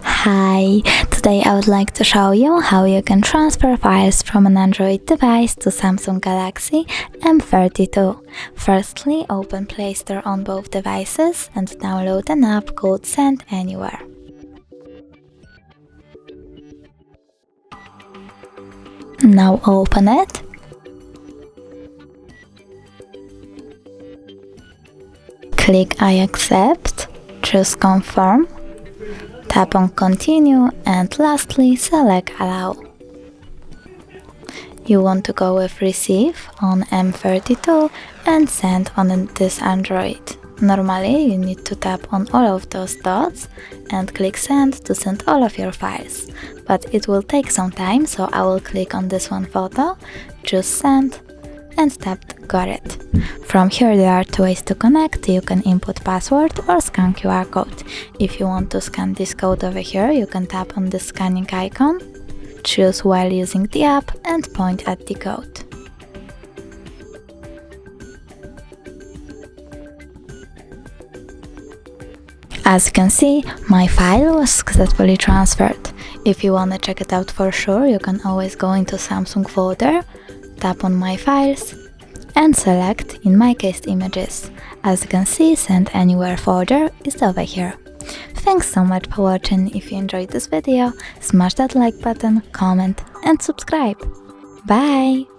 Hi! Today I would like to show you how you can transfer files from an Android device to Samsung Galaxy M32. Firstly, open Play Store on both devices and download an app called Send Anywhere. Now open it. Click I accept, choose Confirm, tap on Continue, and lastly select Allow. You want to go with Receive on M32 and Send on this Android. Normally you need to tap on all of those dots and click Send to send all of your files, but it will take some time, so I will click on this one photo, choose Send and tap Got it. From here there are two ways to connect. You can input password or scan QR code. If you want to scan this code over here, you can tap on the scanning icon, choose while using the app and point at the code. As you can see, my file was successfully transferred. If you want to check it out for sure, you can always go into Samsung folder, tap on My Files and select, in my case, Images. As you can see, Send Anywhere folder is over here. Thanks so much for watching. If you enjoyed this video, smash that like button, comment and subscribe. Bye!